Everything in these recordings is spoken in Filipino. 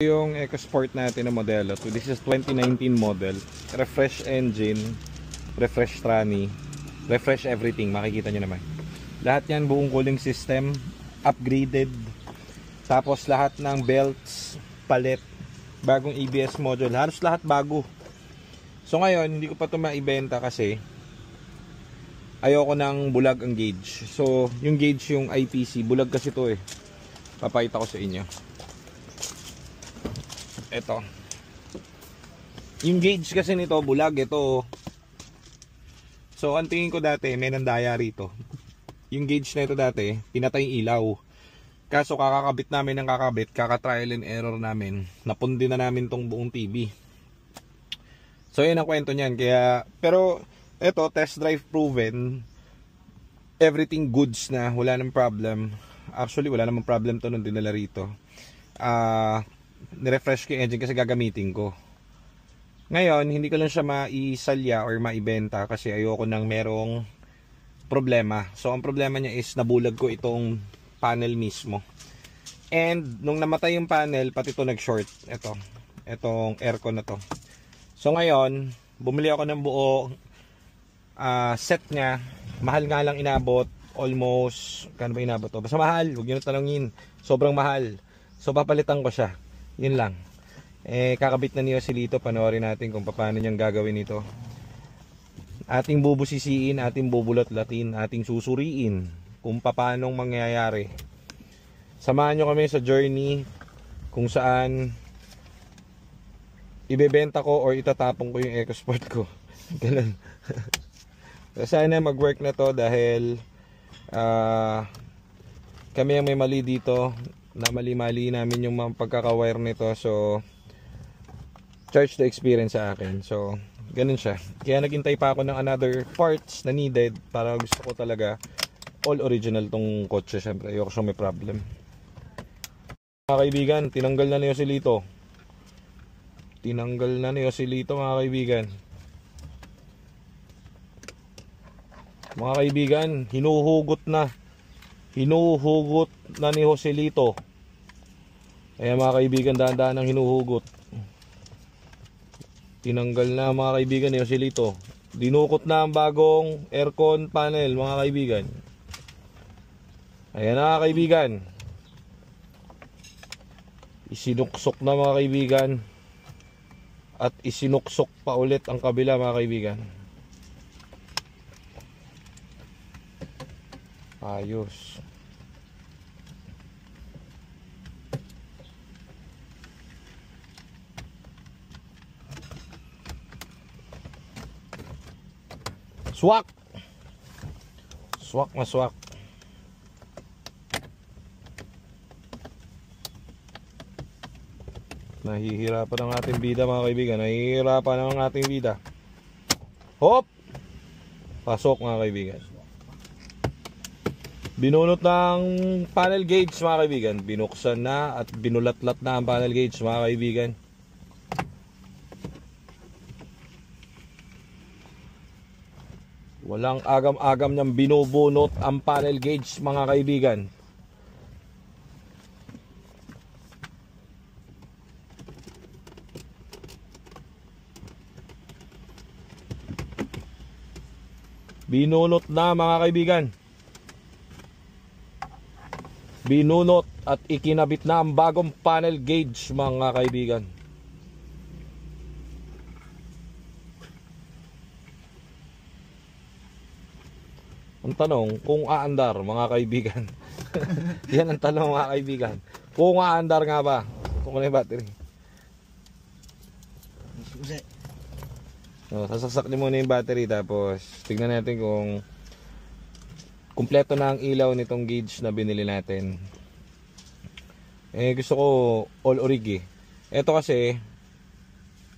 Yung EcoSport natin na modelo. So this is 2019 model. Refresh engine, refresh tranny, refresh everything. Makikita nyo naman. Lahat yan buong cooling system, upgraded. Tapos lahat ng belts, palet, bagong ABS module. Halos lahat bago. So ngayon, hindi ko pa ito maibenta kasi ayoko ng bulag ang gauge. So yung gauge, yung IPC, bulag kasi ito eh. Papakita ko sa inyo. Ito. Yung gauge kasi nito, bulag. Ito. So, ang tingin ko dati, may nandaya rito. Yung gauge na ito dati, pinatay yung ilaw. Kaso, kakakabit namin ng kakabit, kaka-trial and error namin. Napundi na namin tong buong TV. So, yun ang kwento niyan. Kaya, pero, ito, test drive proven. Everything goods na. Wala nang problem. Actually, wala namang problem to nung dinala rito. Nirefresh ko yung engine kasi gagamitin ko. Ngayon, hindi ko lang siya maisalya or maibenta kasi ayoko nang merong problema. So, ang problema niya is nabulag ko itong panel mismo. And, nung namatay yung panel, pati ito nag-short. Itong aircon na to. So, ngayon, bumili ako ng buo set niya. Mahal nga lang inabot. Almost, kano ba inabot to? Basta mahal, huwag nyo na tanongin. Sobrang mahal. So, papalitan ko siya. Yun lang. Kakabit na ni Joselito. Panoorin natin kung paano niyang gagawin ito. Ating bubusisiin, ating bubulat-latin, ating susuriin kung paano mangyayari. Samahan nyo kami sa journey kung saan ibebenta ko or itatapong ko yung EcoSport ko. Ganun. Sana mag-work na to dahil kami ang may mali dito. Na mali-mali namin yung mga pagkaka-wire nito. So, charge the experience sa akin. So, ganun siya. Kaya naghintay pa ako ng another parts na needed para gusto ko talaga all original tong kotse. Siyempre, ayoko siya may problem. Mga kaibigan, tinanggal na ni Joselito. Tinanggal na ni Joselito, mga kaibigan. Mga kaibigan, hinuhugot na. Hinuhugot na ni Joselito. Kaya mga kaibigan, dahan-dahan ang hinuhugot. Tinanggal na mga kaibigan ni Joselito. Dinukot na ang bagong aircon panel mga kaibigan. Ayan na mga kaibigan. Isinuksok na mga kaibigan. At isinuksok pa ulit ang kabila mga kaibigan. Ayos. Swak. Swak na swak. Nahihirapan ang ating bida mga kaibigan. Nahihirapan ang ating bida. Hop. Pasok mga kaibigan. Binunot ng panel gauge mga kaibigan. Binuksan na at binulat-lat na ang panel gauge mga kaibigan. Walang agam-agam niyang binubunot ang panel gauge mga kaibigan. Binunot na mga kaibigan. Binunot at ikinabit na ang bagong panel gauge mga kaibigan. Ang tanong, kung aandar mga kaibigan. Yan ang tanong mga kaibigan. Kung aandar nga ba? Kung ano yung battery. So, sasaksak niyo muna yung battery. Tapos tignan natin kung kumpleto na ang ilaw nitong gauge na binili natin. Gusto ko all orig eh. Ito kasi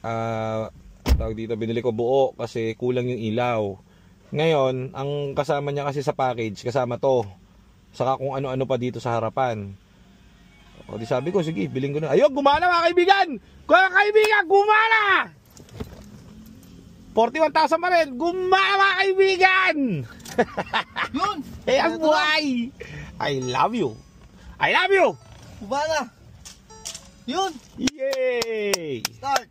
tawag dito, binili ko buo kasi kulang yung ilaw. Ngayon, ang kasama niya kasi sa package, kasama to. Saka kung ano-ano pa dito sa harapan. O di sabi ko, sige, bilhin ko na. Ayun, gumana mga kaibigan! Mga kaibigan, gumana! 41,000 pa rin. Gumana mga kaibigan! Yun! Hey, ang buhay! I love you! I love you! Gumana! Yun! Yay! Start!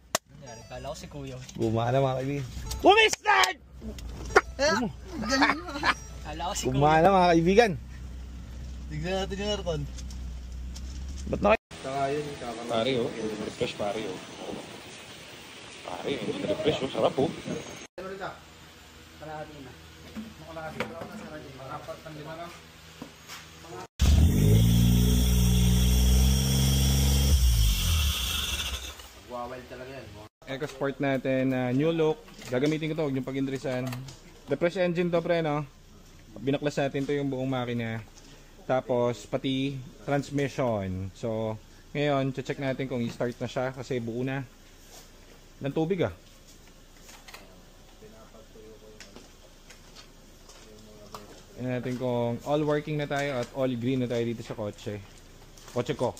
Kala ko si Kuya. Gumana mga kaibigan. Bumistart! Eh, ganun. Kala ko si Kuya. Gumana mga kaibigan. Tignan natin yung aircon. Ba't na kayo? Pare oh, refresh pare oh. Pare, refresh oh, sarap oh. Kalahati na. EcoSport natin na new look. Gagamitin ko to, huwag yung pag-indrisan. Refresh engine to pre no. Binaklas natin to yung buong makina. Tapos pati transmission. So ngayon, check natin kung i-start na siya kasi buo na. Ng tubig ah. Tingnan natin kung all working na tayo at all green na tayo dito sa kotse. Kotse ko.